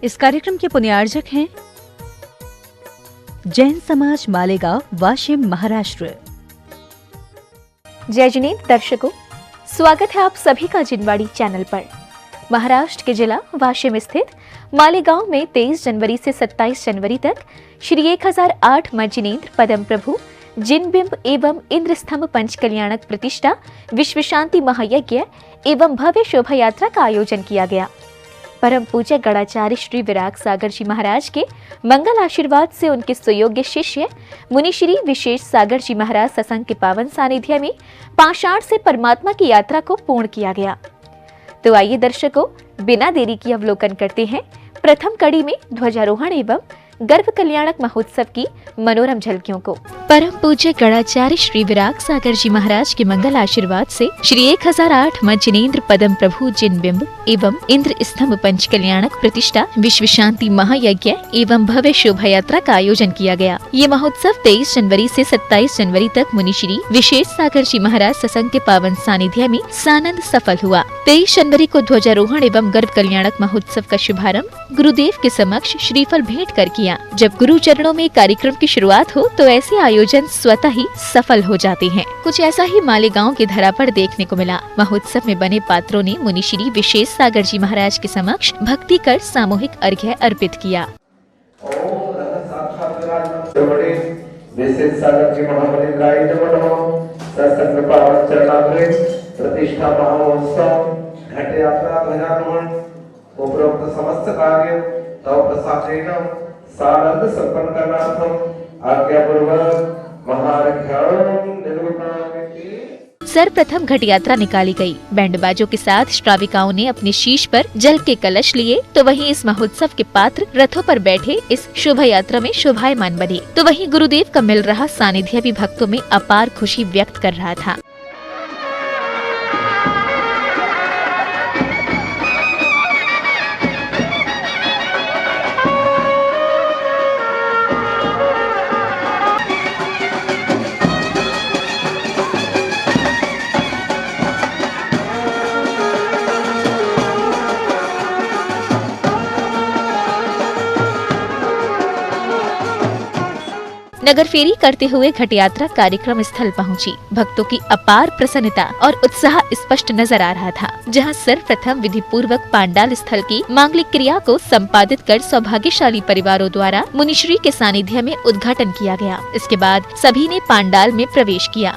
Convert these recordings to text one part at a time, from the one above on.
इस कार्यक्रम के पुण्यार्जक हैं जैन समाज मालेगांव, वाशिम, महाराष्ट्र। जय जिनेंद्र दर्शकों, स्वागत है आप सभी का जिनवाड़ी चैनल पर। महाराष्ट्र के जिला वाशिम स्थित मालेगांव में 23 जनवरी से 27 जनवरी तक श्री 1008 जिनेंद्र पदम प्रभु जिनबिंब एवं इंद्रस्तंभ पंचकल्याणक प्रतिष्ठा विश्व शांति महायज्ञ एवं भव्य शोभा यात्रा का आयोजन किया गया। परम पूज्य गणाचार्य श्री विराग सागर जी महाराज के मंगल आशीर्वाद से उनके सुयोग्य शिष्य मुनि श्री विशेष सागर जी महाराज सत्संग के पावन सानिध्य में पाषाण से परमात्मा की यात्रा को पूर्ण किया गया। तो आइए दर्शकों, बिना देरी की अवलोकन करते हैं प्रथम कड़ी में ध्वजारोहण एवं गर्भ कल्याणक महोत्सव की मनोरम झलकियों को। परम पूज्य गणाचार्य श्री विराग सागर जी महाराज के मंगल आशीर्वाद से श्री 1008 जिनेंद्र पदम प्रभु जिनबिंब एवं इंद्र स्तंभ पंच कल्याणक प्रतिष्ठा विश्व शांति महायज्ञ एवं भव्य शोभा यात्रा का आयोजन किया गया। ये महोत्सव 23 जनवरी से 27 जनवरी तक मुनिश्री विशेष सागर जी महाराज सत्संग के पावन सानिध्य में सानंद सफल हुआ। 23 जनवरी को ध्वजारोहण एवं गर्भ कल्याणक महोत्सव का शुभारंभ गुरुदेव के समक्ष श्रीफल भेंट कर किया। जब गुरु चरणों में कार्यक्रम की शुरुआत हो तो ऐसे आयोजन स्वतः ही सफल हो जाते हैं। कुछ ऐसा ही मालेगांव की धरा पर देखने को मिला। महोत्सव में बने पात्रों ने मुनिश्री विशेष सागर जी महाराज के समक्ष भक्ति कर सामूहिक अर्घ्य अर्पित किया। विशेष सागर जी महामनिंद्राय नमः। सत्संग पावन चरणाग्रे प्रतिष्ठा महोत्सव घट यात्रा ध्वजारोहण उपरोक्त समस्त कार्य तव प्रसादेन सानंद संपन्न करनार्थम आज्ञापूर्वक महार्घ्यं निर्विघ्नं। सर्वप्रथम घट यात्रा निकाली गई। बैंड बाजों के साथ श्राविकाओं ने अपने शीश पर जल के कलश लिए, तो वहीं इस महोत्सव के पात्र रथों पर बैठे इस शोभा यात्रा में शोभायमान बने। तो वहीं गुरुदेव का मिल रहा सानिध्य भी भक्तों में अपार खुशी व्यक्त कर रहा था। नगर फेरी करते हुए घट यात्रा कार्यक्रम स्थल पहुंची। भक्तों की अपार प्रसन्नता और उत्साह स्पष्ट नजर आ रहा था। जहां सर्वप्रथम विधि पूर्वक पांडाल स्थल की मांगलिक क्रिया को संपादित कर सौभाग्यशाली परिवारों द्वारा मुनिश्री के सानिध्य में उद्घाटन किया गया। इसके बाद सभी ने पांडाल में प्रवेश किया।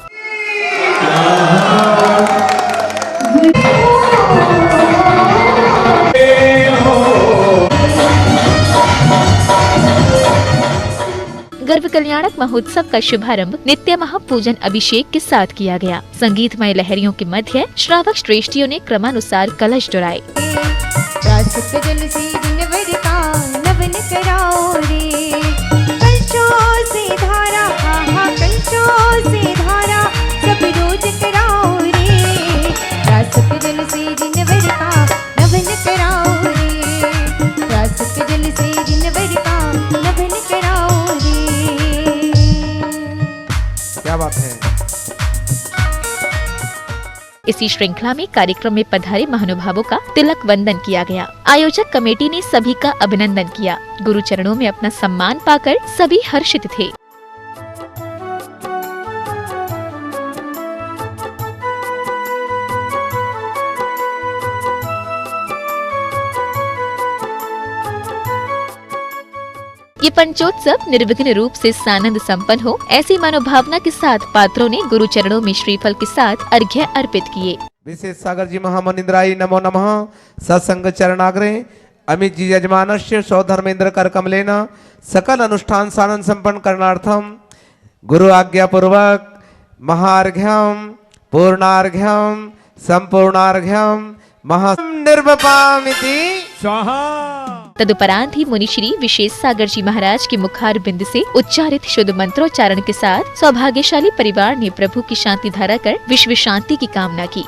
गर्भ कल्याणक महोत्सव का शुभारंभ नित्य महापूजन अभिषेक के साथ किया गया। संगीतमय लहरियों के मध्य श्रावक श्रेष्ठियों ने क्रमानुसार कलश जुड़ाए। क्या बात है। इसी श्रृंखला में कार्यक्रम में पधारे महानुभावों का तिलक वंदन किया गया। आयोजक कमेटी ने सभी का अभिनंदन किया। गुरु चरणों में अपना सम्मान पाकर सभी हर्षित थे। ये पंचोत्सव निर्विघ्न रूप से सानंद संपन्न हो, ऐसी मनोभावना के साथ पात्रों ने गुरु चरणों में श्रीफल के साथ अर्घ्य अर्पित किए। विशेष सागर जी महामनिंद्राय नमो नमः। सत्संग चरणाग्रे अमित जी यजमानस्य सौधर्मेंद्र कर कमलेन सकल अनुष्ठान सानंद संपन्न करनार्थम गुरु आज्ञा पूर्वक महार्घ्यम पूर्णार्घ्यम संपूर्णार्घ्यम महा निर्वपामिति स्वाहा। तदुपरांत ही मुनिश्री विशेष सागर जी महाराज के मुखार बिंद से उच्चारित शुद्ध मंत्रोच्चारण के साथ सौभाग्यशाली परिवार ने प्रभु की शांति धारा कर विश्व शांति की कामना की।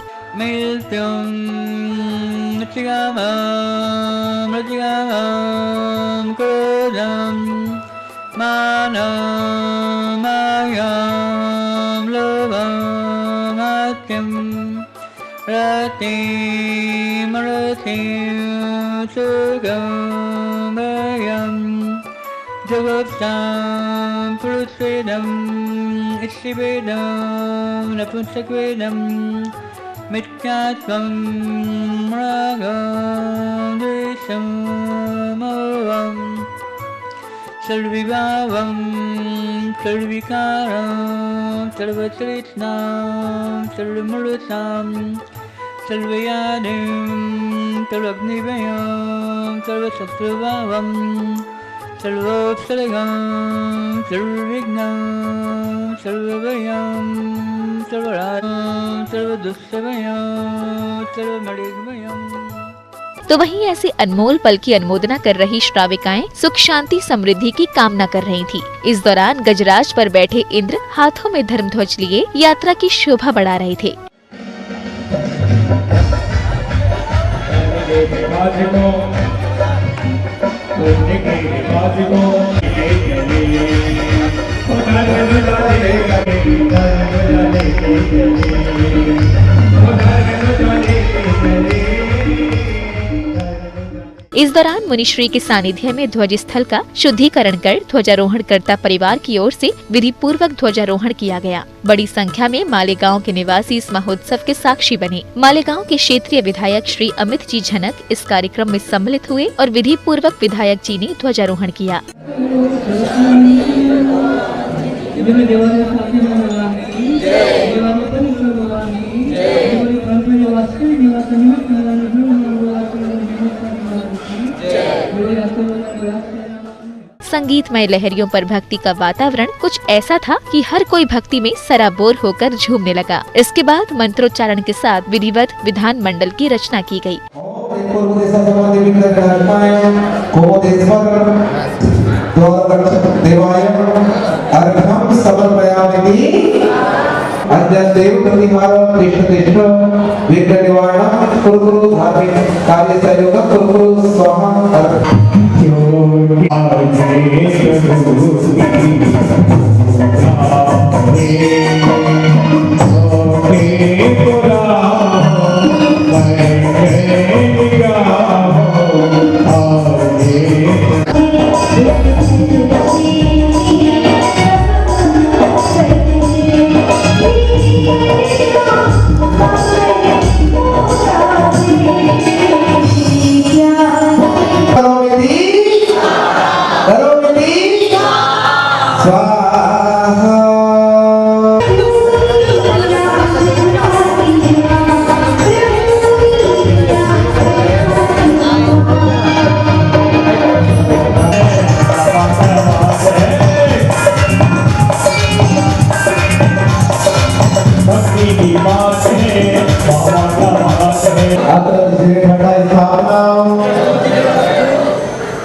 रतिम रतिम सुगम जगतां पुरुषवेदं ईश्ववेदं नपुंसकवेदं मिथ्यात्वं रागं द्वेषं मोहं सर्वविभावं सर्वविकारं सर्वतृष्णां सर्वमूढतां सर्वयादिं सर्वग्निभयं सर्वशत्रुभावं सर्वोत्सर्गं सर्वविघ्नं सर्वभयं सर्वरागं सर्वदुःखभयं सर्वमणिभयं। तो वहीं ऐसे अनमोल पल की अनुमोदना कर रही श्राविकाएं सुख शांति समृद्धि की कामना कर रही थी। इस दौरान गजराज पर बैठे इंद्र हाथों में धर्मध्वज लिए यात्रा की शोभा बढ़ा रहे थे। इस दौरान मुनिश्री के सानिध्य में ध्वज स्थल का शुद्धिकरण कर ध्वजारोहण करता परिवार की ओर से विधि पूर्वक ध्वजारोहण किया गया। बड़ी संख्या में मालेगांव के निवासी इस महोत्सव के साक्षी बने। मालेगांव के क्षेत्रीय विधायक श्री अमित जी झनक इस कार्यक्रम में सम्मिलित हुए और विधि पूर्वक विधायक जी ने ध्वजारोहण किया। संगीतमय लहरियों पर भक्ति का वातावरण कुछ ऐसा था कि हर कोई भक्ति में सराबोर होकर झूमने लगा। इसके बाद मंत्रोच्चारण के साथ विधिवत विधान मंडल की रचना की गई।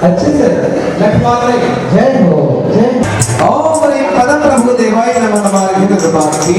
अच्छे से जय हो जय। ओम पदम प्रभु देवाय नमः हमारे दरबार की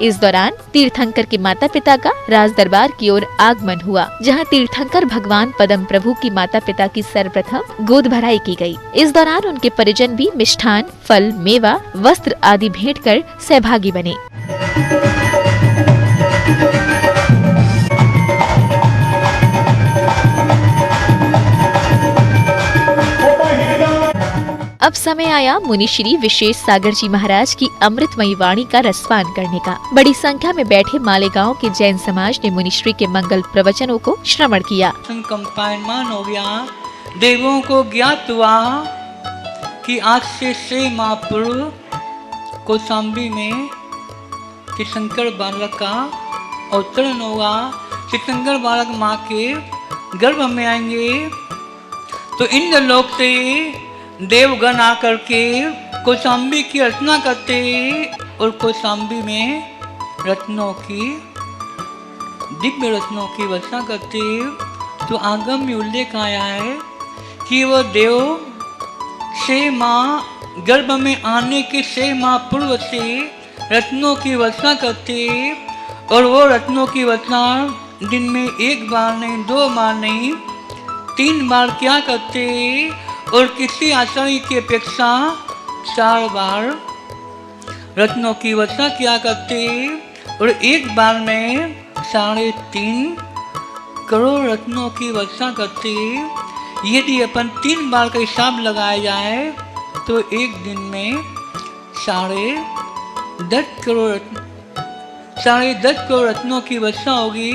इस दौरान तीर्थंकर के माता पिता का राज दरबार की ओर आगमन हुआ, जहां तीर्थंकर भगवान पदम प्रभु की माता पिता की सर्वप्रथम गोद भराई की गई। इस दौरान उनके परिजन भी मिष्ठान, फल, मेवा, वस्त्र आदि भेंट कर सहभागी बने। अब समय आया मुनिश्री विशेष सागर जी महाराज की अमृतमयी वाणी का रसपान करने का। बड़ी संख्या में बैठे मालेगांव के जैन समाज ने मुनिश्री के मंगल प्रवचनों को श्रवण किया। कंपायनमान हो गया। देवों को ज्ञात हुआ कि आज से महापुरुष कौशाम्बी में तीर्थंकर बालक का अवतरण होगा। तीर्थंकर बालक माँ के गर्भ में आएंगे तो इंद्रलोक से देवगण आकर के कौशाम्बी की रचना करते और कौशाम्बी में रत्नों की दिव्य रत्नों की वर्षा करते। तो आगम में उल्लेख आया है कि वह देव से माँ गर्भ में आने के 6 माह पूर्व से रत्नों की वर्षा करते और वो रत्नों की वर्षा दिन में 1 बार नहीं, 2 बार नहीं, 3 बार क्या करते और किसी आचार्य की अपेक्षा 4 बार रत्नों की वर्षा क्या करते और 1 बार में 3.5 करोड़ रत्नों की वर्षा करते। यदि अपन 3 बार का हिसाब लगाया जाए तो एक दिन में 10.5 करोड़ रत्नों की वर्षा होगी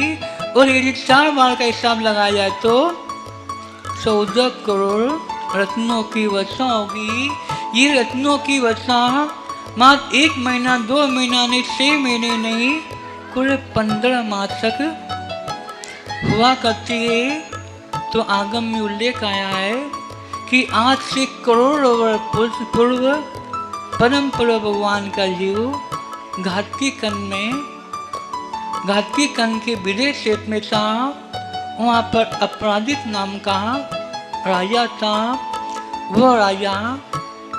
और यदि 4 बार का हिसाब लगाया जाए तो 14 करोड़ रत्नों की वर्षा होगी। ये रत्नों की वर्षा मात्र 1 महीना 2 महीना नहीं, 6 महीने नहीं, कुल 15 माह तक हुआ करती है। तो आगम में उल्लेख आया है कि आज से करोड़ों वर्ष पूर्व परम पूर्व भगवान का जीव घातकी कन के विदेश क्षेत्र में था। वहाँ पर अपराजित नाम का राजा था। वह राजा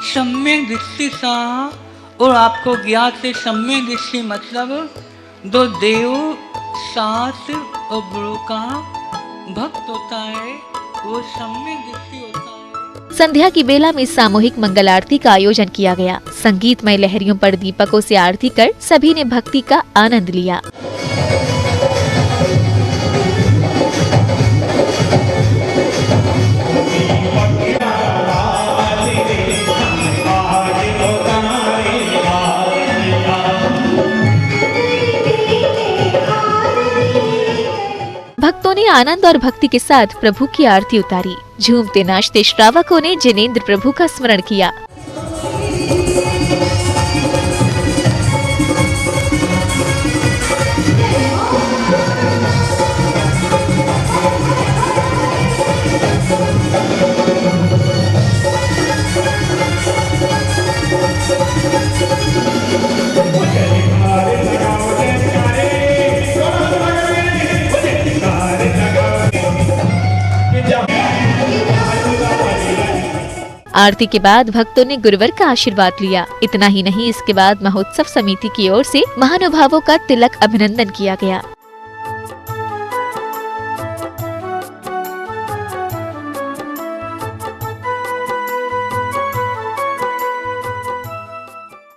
सम्यक दृष्टि था और आपको ज्ञात से सम्यक दृष्टि मतलब 2 देव, सास और गुरु का भक्त होता है, वो सम्यक दृष्टि होता है। संध्या की बेला में सामूहिक मंगल आरती का आयोजन किया गया। संगीतमय लहरियों पर दीपकों से आरती कर सभी ने भक्ति का आनंद लिया। भक्तों ने आनंद और भक्ति के साथ प्रभु की आरती उतारी। झूमते नाचते श्रावकों ने जिनेंद्र प्रभु का स्मरण किया। आरती के बाद भक्तों ने गुरुवर का आशीर्वाद लिया। इतना ही नहीं, इसके बाद महोत्सव समिति की ओर से महानुभावों का तिलक अभिनंदन किया गया।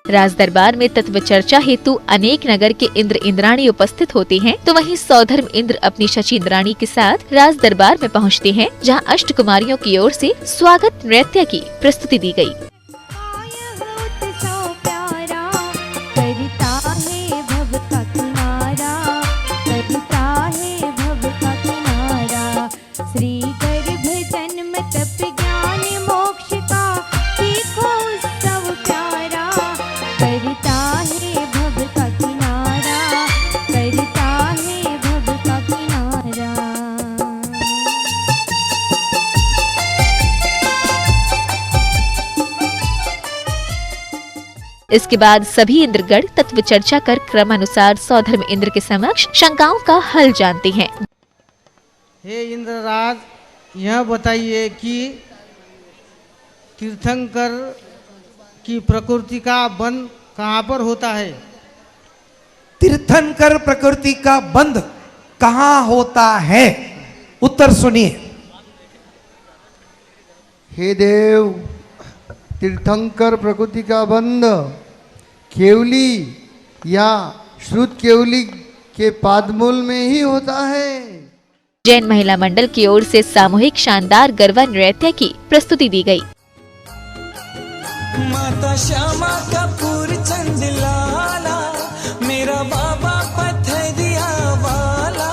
राज दरबार में तत्व चर्चा हेतु अनेक नगर के इंद्र इंद्राणी उपस्थित होते हैं, तो वहीं सौधर्म इंद्र अपनी शची इंद्राणी के साथ राज दरबार में पहुंचते हैं, जहां अष्ट कुमारियों की ओर से स्वागत नृत्य की प्रस्तुति दी गई। इसके बाद सभी इंद्रगण तत्व चर्चा कर क्रमानुसार सौधर्म इंद्र के समक्ष शंकाओं का हल जानते हैं। हे इंद्रराज, यह बताइए कि तीर्थंकर की प्रकृति का बंध कहाँ पर होता है? तीर्थंकर प्रकृति का बंध कहाँ होता है? उत्तर सुनिए। हे देव, तीर्थंकर प्रकृति का बंध केवली या श्रुत केवली के पादमूल में ही होता है। जैन महिला मंडल की ओर से सामूहिक शानदार गरबा नृत्य की प्रस्तुति दी गई। माता श्यामा कपूर चंदलाला, मेरा बाबा पथरिया वाला,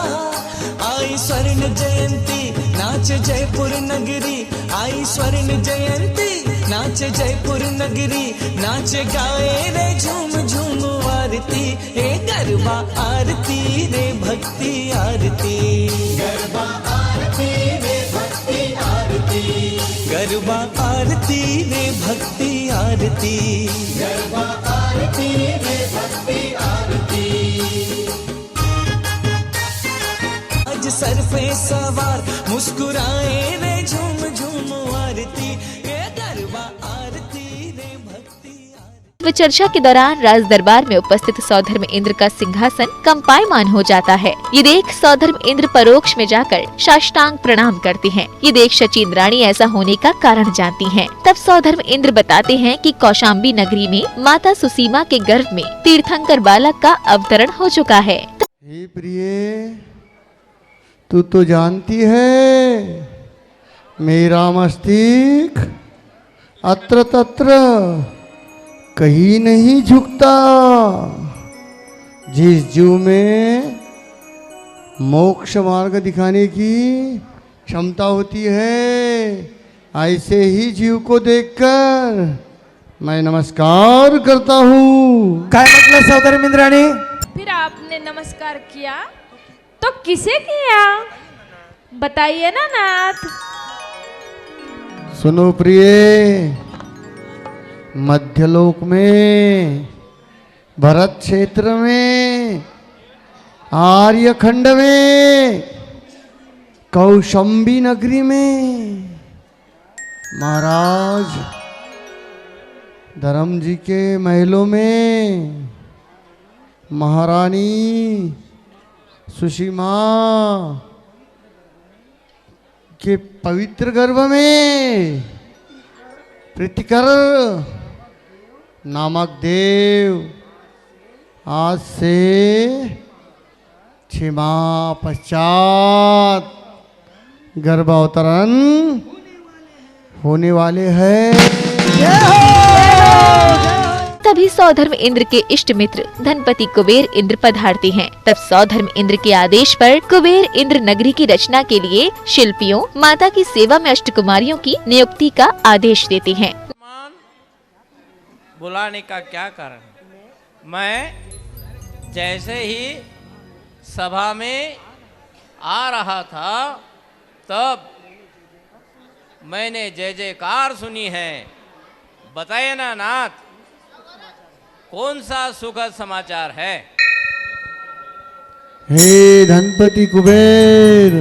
आई स्वर्ण जयंती नाच जयपुर नगरी, आई स्वर्ण जयंती नाच जयपुर नगरी, नाच गाए रे झूम झूम वारे आरती हे गरबा आरती रे भक्ति आरती गरबा आरती रे भक्ति आरती गरबा आरती रे भक्ति आरती गरबा आरती रे भक्ति आरती आज सर पे सवार मुस्कुराए रे झूम झूम आरती ये गरबा आरती रे भक्ति आरती। चर्चा के दौरान राज दरबार में उपस्थित सौधर्म इंद्र का सिंहासन कंपायमान हो जाता है। ये देख सौधर्म इंद्र परोक्ष में जाकर साष्टांग प्रणाम करते हैं। ये देख शचींद्राणी ऐसा होने का कारण जानती हैं। तब सौधर्म इंद्र बताते हैं कि कौशाम्बी नगरी में माता सुसीमा के गर्भ में तीर्थंकर बालक का अवतरण हो चुका है। हे प्रिय, तू तो जानती है मेरा मस्तिष्क अत्र तत्र कहीं नहीं झुकता। जिस जीव में मोक्ष मार्ग दिखाने की क्षमता होती है, ऐसे ही जीव को देखकर मैं नमस्कार करता हूँ। काय म्हटलं सौदरी इंद्राणी? फिर आपने नमस्कार किया तो किसे किया, बताइए ना नाथ। सुनो प्रिय, मध्यलोक में, भरत क्षेत्र में, आर्यखंड में, कौशंबी नगरी में महाराज धर्म जी के महलों में महारानी सुषमा के पवित्र गर्भ में प्रीतिकर नामक देव आज से 6 माह पश्चात गर्भावतरण होने वाले हैं। तभी सौधर्म इंद्र के इष्ट मित्र धनपति कुबेर इंद्र पधारते हैं। तब सौधर्म इंद्र के आदेश पर कुबेर इंद्र नगरी की रचना के लिए शिल्पियों, माता की सेवा में अष्टकुमारियों की नियुक्ति का आदेश देते हैं। बुलाने का क्या कारण? मैं जैसे ही सभा में आ रहा था तब मैंने जय जयकार सुनी है। बताइए ना नाथ, कौन सा सुखद समाचार है? हे धनपति कुबेर,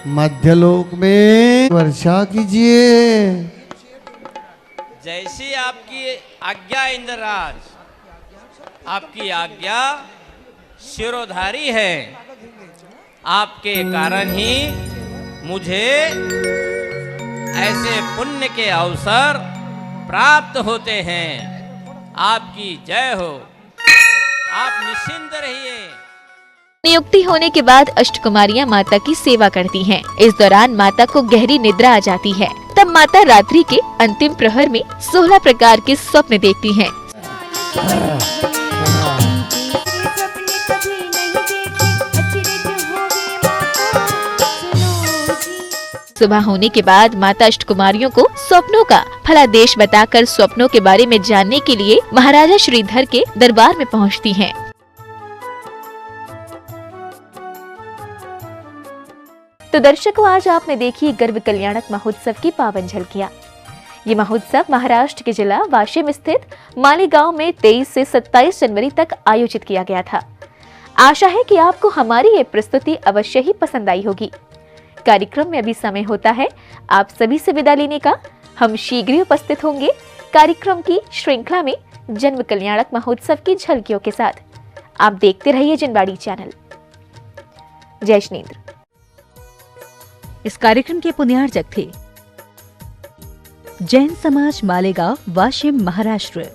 मध्यलोक में वर्षा कीजिए। जैसी आपकी आज्ञा इंद्रराज, आपकी आज्ञा शिरोधारी है। आपके कारण ही मुझे ऐसे पुण्य के अवसर प्राप्त होते हैं। आपकी जय हो। आप निश्चिंत रहिए। नियुक्ति होने के बाद अष्टकुमारियां माता की सेवा करती हैं। इस दौरान माता को गहरी निद्रा आ जाती है। तब माता रात्रि के अंतिम प्रहर में 16 प्रकार के स्वप्न देखती हैं। सुबह होने के बाद माता अष्टकुमारियों को स्वप्नों का फलादेश बताकर स्वप्नों के बारे में जानने के लिए महाराजा श्रीधर के दरबार में पहुंचती हैं। तो दर्शकों, आज आपने देखी गर्भ कल्याणक महोत्सव की पावन झलकियां। ये महोत्सव महाराष्ट्र के जिला वाशिम स्थित मालेगांव में 23 से 27 जनवरी तक आयोजित किया गया था। आशा है कि आपको हमारी ये प्रस्तुति अवश्य ही पसंद आई होगी। कार्यक्रम में अभी समय होता है आप सभी से विदा लेने का। हम शीघ्र ही उपस्थित होंगे कार्यक्रम की श्रृंखला में जन्म कल्याणक महोत्सव की झलकियों के साथ। आप देखते रहिए जिनवाड़ी चैनल। जय श्रीनेंद्र। इस कार्यक्रम के पुण्यार्जक थे जैन समाज मालेगांव, वाशिम, महाराष्ट्र।